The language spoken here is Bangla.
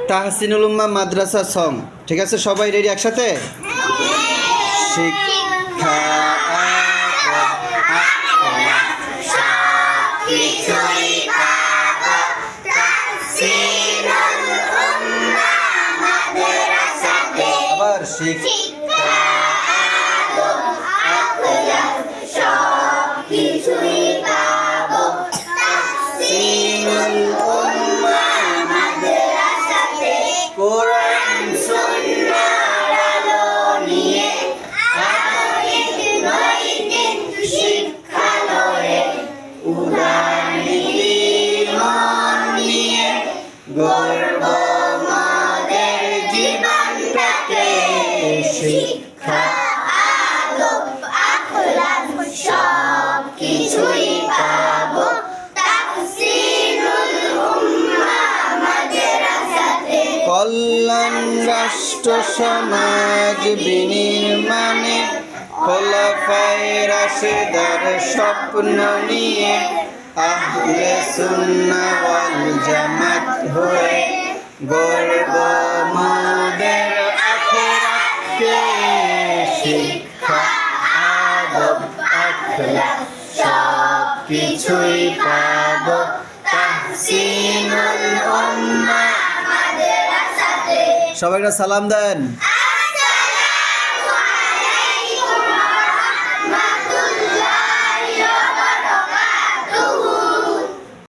তাহসিনুল উম্মাহ মাদ্রাসা সং। ঠিক আছে, সবাই রেডি একসাথে? শিক্ষা আবার শিক্ষা কোরআন সুন্নাহর আলো নিয়ে আধুনিক নৈতিক শিক্ষালয়ে উদার নীতি মন নিয়ে গর্ব মোদের জীবনটাকে শিক্ষা আদব আখলাক সব কিছুই পাবো তাহসিনুল উম্মাহ মাদ্রাসাতে। কল্যাণ রাষ্ট্র সমাজ বিনির্মাণে খোলাফায়ে রাশেদার স্বপ্ন নিয়ে আহলে সুন্নাহ ওয়াল জামাত হয়ে গর্ব মোদের আখিরাতকে শিক্ষা আদব আখলাক সব কিছুই পাবো তাহসিনুল উম্মাহ মাদ্রাসাতে। সবাই একটা সালাম দেন।